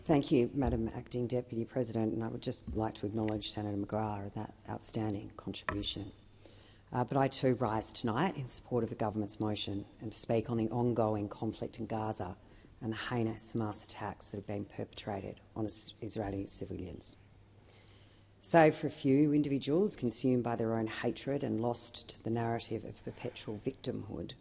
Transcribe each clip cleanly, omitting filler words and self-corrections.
Thank you, Madam Acting Deputy President, and I would just like to acknowledge Senator McGrath and that outstanding contribution. But I too rise tonight in support of the government's motion and to speak on the ongoing conflict in Gaza and the heinous Hamas attacks that have been perpetrated on Israeli civilians. Save for a few individuals consumed by their own hatred and lost to the narrative of perpetual victimhood,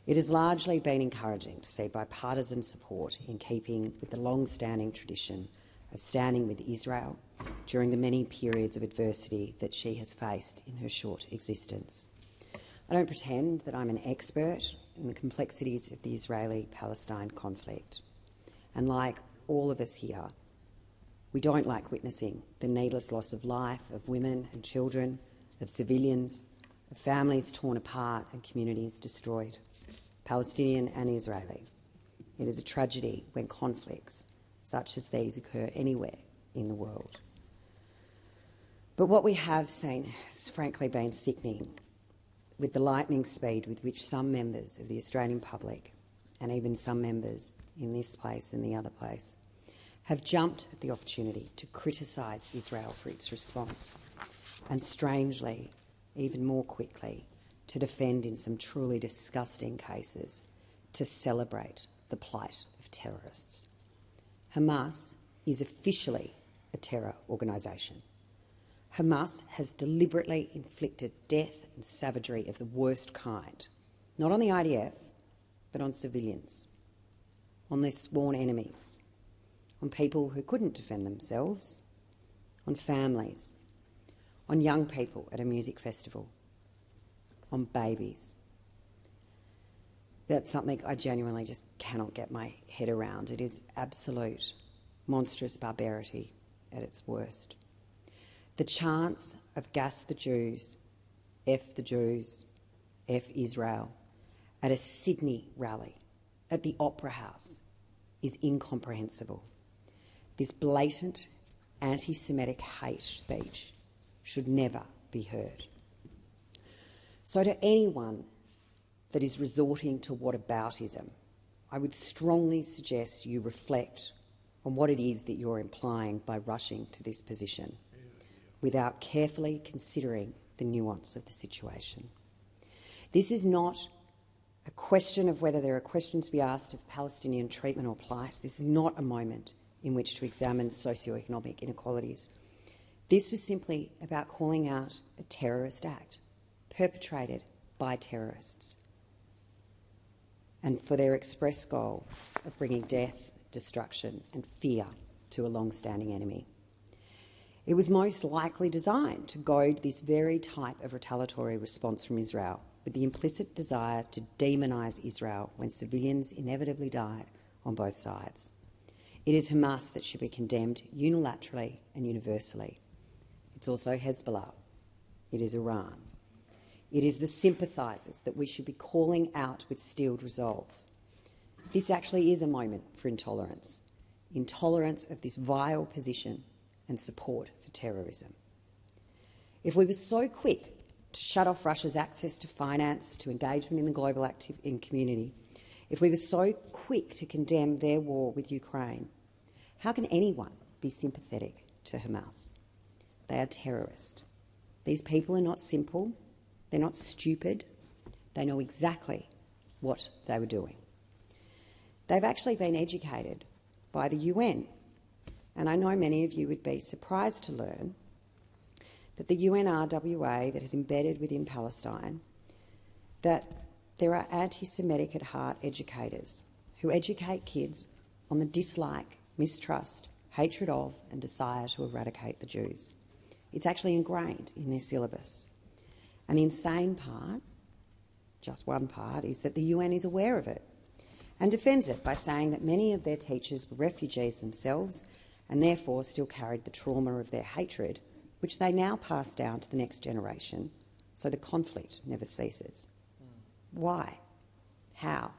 it has largely been encouraging to see bipartisan support in keeping with the long-standing tradition of standing with Israel during the many periods of adversity that she has faced in her short existence. I don't pretend that I'm an expert in the complexities of the Israeli-Palestine conflict, and like all of us here, we don't like witnessing the needless loss of life of women and children, of civilians, of families torn apart and communities destroyed, Palestinian and Israeli. It is a tragedy when conflicts such as these occur anywhere in the world. But what we have seen has frankly been sickening, with the lightning speed with which some members of the Australian public, and even some members in this place and the other place, have jumped at the opportunity to criticise Israel for its response, and strangely, even more quickly, to defend in some truly disgusting cases, to celebrate the plight of terrorists. Hamas is officially a terror organisation. Hamas has deliberately inflicted death and savagery of the worst kind, not on the IDF, but on civilians, on their sworn enemies, on people who couldn't defend themselves, on families, on young people at a music festival, on babies. That's something I genuinely just cannot get my head around. It is absolute, monstrous barbarity at its worst. The chants of gas the Jews, F Israel, at a Sydney rally, at the Opera House, is incomprehensible. This blatant anti-Semitic hate speech should never be heard. So to anyone that is resorting to whataboutism, I would strongly suggest you reflect on what it is that you're implying by rushing to this position without carefully considering the nuance of the situation. This is not a question of whether there are questions to be asked of Palestinian treatment or plight. This is not a moment in which to examine socioeconomic inequalities. This was simply about calling out a terrorist act perpetrated by terrorists, and for their express goal of bringing death, destruction and fear to a long-standing enemy. It was most likely designed to goad this very type of retaliatory response from Israel, with the implicit desire to demonise Israel when civilians inevitably died on both sides. It is Hamas that should be condemned unilaterally and universally. It's also Hezbollah. It is Iran. It is the sympathisers that we should be calling out with steeled resolve. This actually is a moment for intolerance of this vile position and support for terrorism. If we were so quick to shut off Russia's access to finance, to engagement in the global community, if we were so quick to condemn their war with Ukraine, how can anyone be sympathetic to Hamas? They are terrorists. These people are not simple. They're not stupid. They know exactly what they were doing. They've actually been educated by the UN, and I know many of you would be surprised to learn that the UNRWA that is embedded within Palestine, that there are anti-Semitic at heart educators who educate kids on the dislike, mistrust, hatred of and desire to eradicate the Jews. It's actually ingrained in their syllabus. And the insane part, just one part, is that the UN is aware of it and defends it by saying that many of their teachers were refugees themselves and therefore still carried the trauma of their hatred, which they now pass down to the next generation, so the conflict never ceases. Why? How?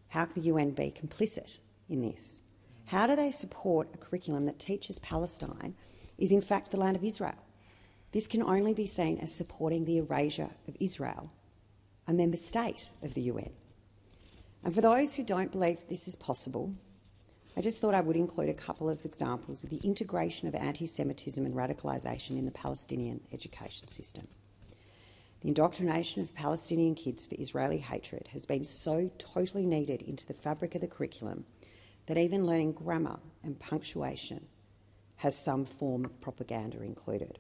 How can the UN be complicit in this? How do they support a curriculum that teaches Palestine is in fact the land of Israel? This can only be seen as supporting the erasure of Israel, a member state of the UN. And for those who don't believe this is possible, I just thought I would include a couple of examples of the integration of anti-Semitism and radicalisation in the Palestinian education system. The indoctrination of Palestinian kids for Israeli hatred has been so totally kneaded into the fabric of the curriculum that even learning grammar and punctuation has some form of propaganda included.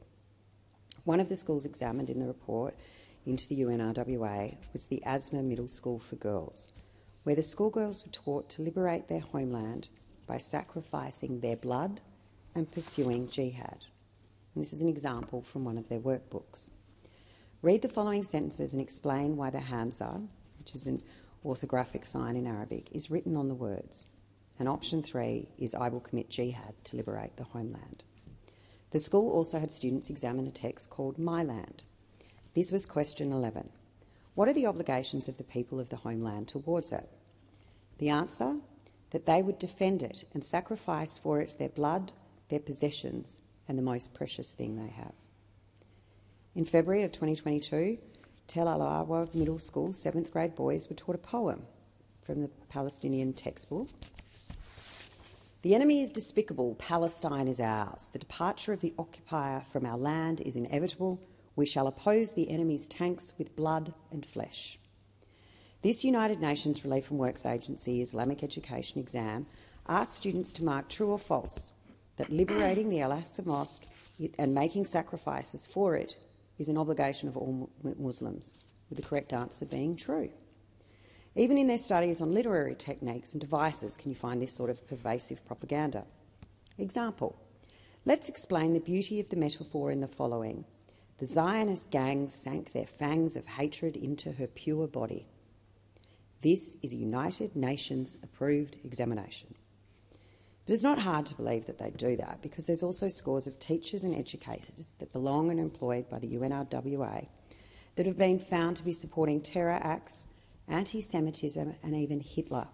One of the schools examined in the report into the UNRWA was the Asma Middle School for Girls, where the schoolgirls were taught to liberate their homeland by sacrificing their blood and pursuing jihad. And this is an example from one of their workbooks. Read the following sentences and explain why the Hamza, which is an orthographic sign in Arabic, is written on the words. And option 3 is I will commit jihad to liberate the homeland. The school also had students examine a text called My Land. This was question 11. What are the obligations of the people of the homeland towards it? The answer, that they would defend it and sacrifice for it their blood, their possessions, and the most precious thing they have. In February of 2022, Tel Al-Awa Middle School 7th grade boys were taught a poem from the Palestinian textbook. The enemy is despicable, Palestine is ours. The departure of the occupier from our land is inevitable. We shall oppose the enemy's tanks with blood and flesh. This United Nations Relief and Works Agency Islamic Education exam asks students to mark true or false that liberating the Al-Aqsa Mosque and making sacrifices for it is an obligation of all Muslims, with the correct answer being true. Even in their studies on literary techniques and devices can you find this sort of pervasive propaganda. Example, let's explain the beauty of the metaphor in the following. The Zionist gangs sank their fangs of hatred into her pure body. This is a United Nations approved examination. But it's not hard to believe that they do that because there's also scores of teachers and educators that belong and are employed by the UNRWA that have been found to be supporting terror acts, anti-Semitism and even Hitler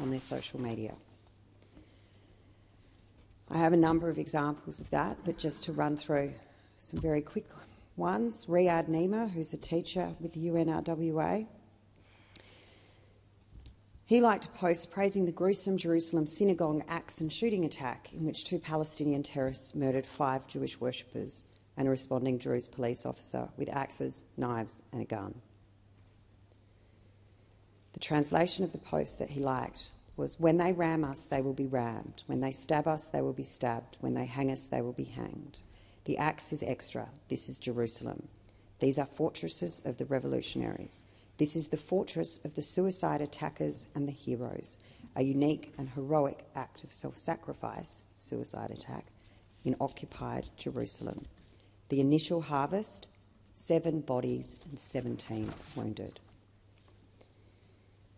on their social media. I have a number of examples of that, but just to run through some very quick ones. Riyad Nima, who's a teacher with the UNRWA, he liked to post praising the gruesome Jerusalem synagogue axe and shooting attack in which 2 Palestinian terrorists murdered 5 Jewish worshippers and a responding Druze police officer with axes, knives and a gun. The translation of the post that he liked was, when they ram us, they will be rammed. When they stab us, they will be stabbed. When they hang us, they will be hanged. The axe is extra. This is Jerusalem. These are fortresses of the revolutionaries. This is the fortress of the suicide attackers and the heroes, a unique and heroic act of self-sacrifice, suicide attack, in occupied Jerusalem. The initial harvest, 7 bodies and 17 wounded.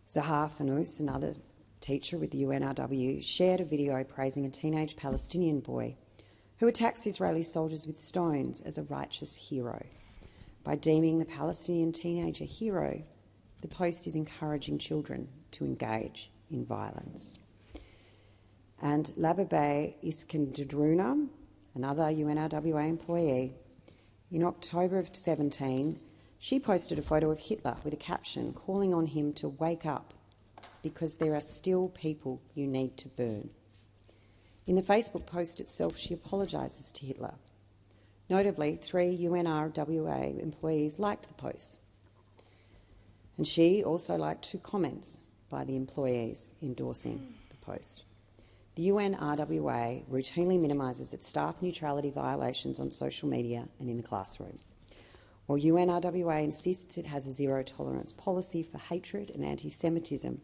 Zahar Fanous, another teacher with the UNRW, shared a video praising a teenage Palestinian boy who attacks Israeli soldiers with stones as a righteous hero. By deeming the Palestinian teenager a hero, the post is encouraging children to engage in violence. And Lababe Iskandruna, another UNRWA employee, in October of 2017, she posted a photo of Hitler with a caption calling on him to wake up because there are still people you need to burn. In the Facebook post itself, she apologises to Hitler. Notably, 3 UNRWA employees liked the post. And she also liked 2 comments by the employees endorsing the post. The UNRWA routinely minimises its staff neutrality violations on social media and in the classroom. While UNRWA insists it has a zero-tolerance policy for hatred and anti-Semitism,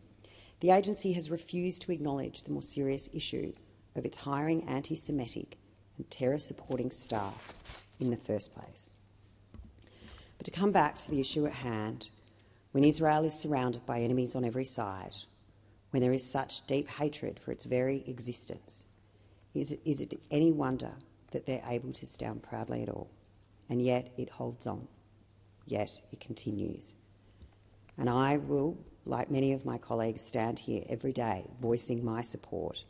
the agency has refused to acknowledge the more serious issue of its hiring anti-Semitic and terror-supporting staff in the first place. But to come back to the issue at hand, when Israel is surrounded by enemies on every side, when there is such deep hatred for its very existence, is it any wonder that they're able to stand proudly at all? And yet it holds on, yet it continues. And I will, like many of my colleagues, stand here every day voicing my support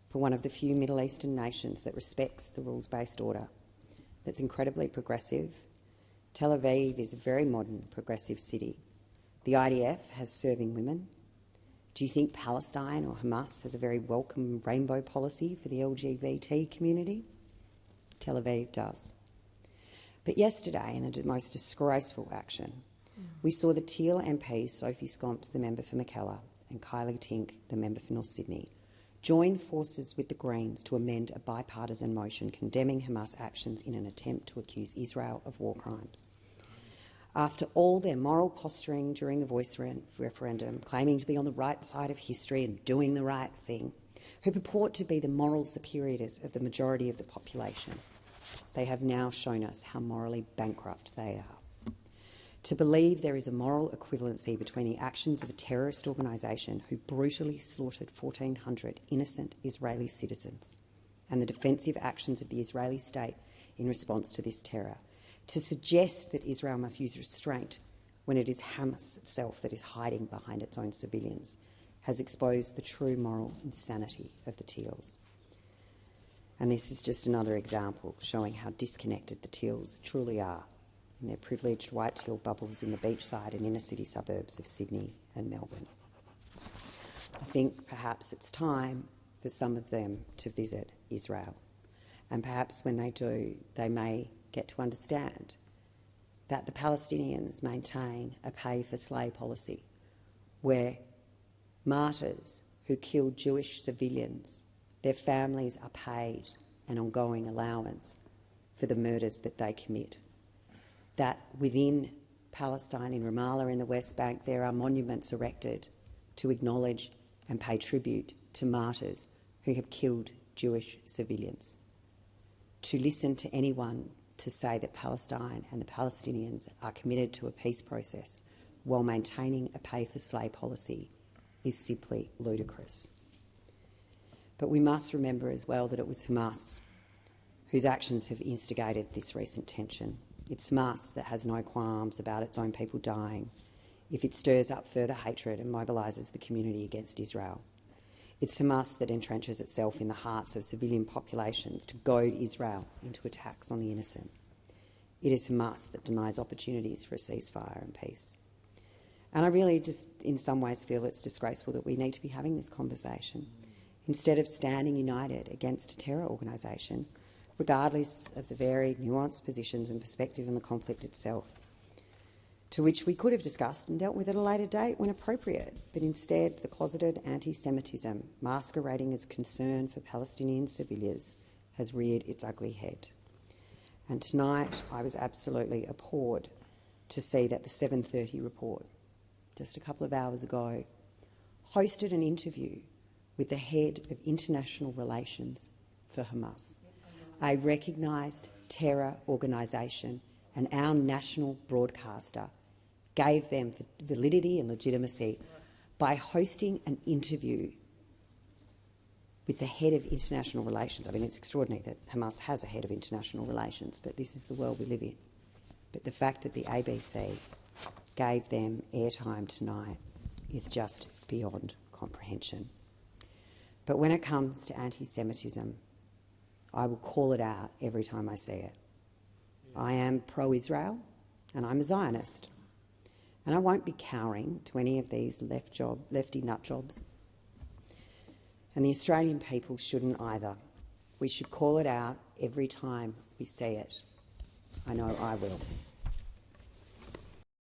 for one of the few Middle Eastern nations that respects the rules-based order, that's incredibly progressive. Tel Aviv is a very modern, progressive city. The IDF has serving women. Do you think Palestine or Hamas has a very welcome rainbow policy for the LGBT community? Tel Aviv does. But yesterday, in a most disgraceful action, we saw the Teal MPs, Sophie Scomps, the member for Mackellar, and Kylie Tink, the member for North Sydney, join forces with the Greens to amend a bipartisan motion condemning Hamas actions in an attempt to accuse Israel of war crimes. After all their moral posturing during the voice referendum, claiming to be on the right side of history and doing the right thing, who purport to be the moral superiors of the majority of the population, they have now shown us how morally bankrupt they are. To believe there is a moral equivalency between the actions of a terrorist organisation who brutally slaughtered 1,400 innocent Israeli citizens and the defensive actions of the Israeli state in response to this terror, to suggest that Israel must use restraint when it is Hamas itself that is hiding behind its own civilians, has exposed the true moral insanity of the Teals. And this is just another example showing how disconnected the Teals truly are in their privileged white teal bubbles in the beachside and inner city suburbs of Sydney and Melbourne. I think perhaps it's time for some of them to visit Israel. And perhaps when they do, they may get to understand that the Palestinians maintain a pay-for-slay policy where martyrs who killed Jewish civilians, their families are paid an ongoing allowance for the murders that they commit. That within Palestine, in Ramallah, in the West Bank, there are monuments erected to acknowledge and pay tribute to martyrs who have killed Jewish civilians. To listen to anyone to say that Palestine and the Palestinians are committed to a peace process while maintaining a pay-for-slay policy is simply ludicrous. But we must remember as well that it was Hamas whose actions have instigated this recent tension. It's Hamas that has no qualms about its own people dying if it stirs up further hatred and mobilises the community against Israel. It's Hamas that entrenches itself in the hearts of civilian populations to goad Israel into attacks on the innocent. It is Hamas that denies opportunities for a ceasefire and peace. And I really just, in some ways, feel it's disgraceful that we need to be having this conversation instead of standing united against a terror organisation, regardless of the varied, nuanced positions and perspective on the conflict itself, to which we could have discussed and dealt with at a later date when appropriate, but instead the closeted anti-Semitism, masquerading as concern for Palestinian civilians, has reared its ugly head. And tonight I was absolutely appalled to see that the 7:30 report, just a couple of hours ago, hosted an interview with the head of international relations for Hamas, a recognised terror organisation, and our national broadcaster gave them validity and legitimacy by hosting an interview with the head of international relations. I mean, it's extraordinary that Hamas has a head of international relations, but this is the world we live in. But the fact that the ABC gave them airtime tonight is just beyond comprehension. But when it comes to anti-Semitism, I will call it out every time I see it. I am pro-Israel and I'm a Zionist. And I won't be cowering to any of these lefty nut jobs. And the Australian people shouldn't either. We should call it out every time we see it. I know I will.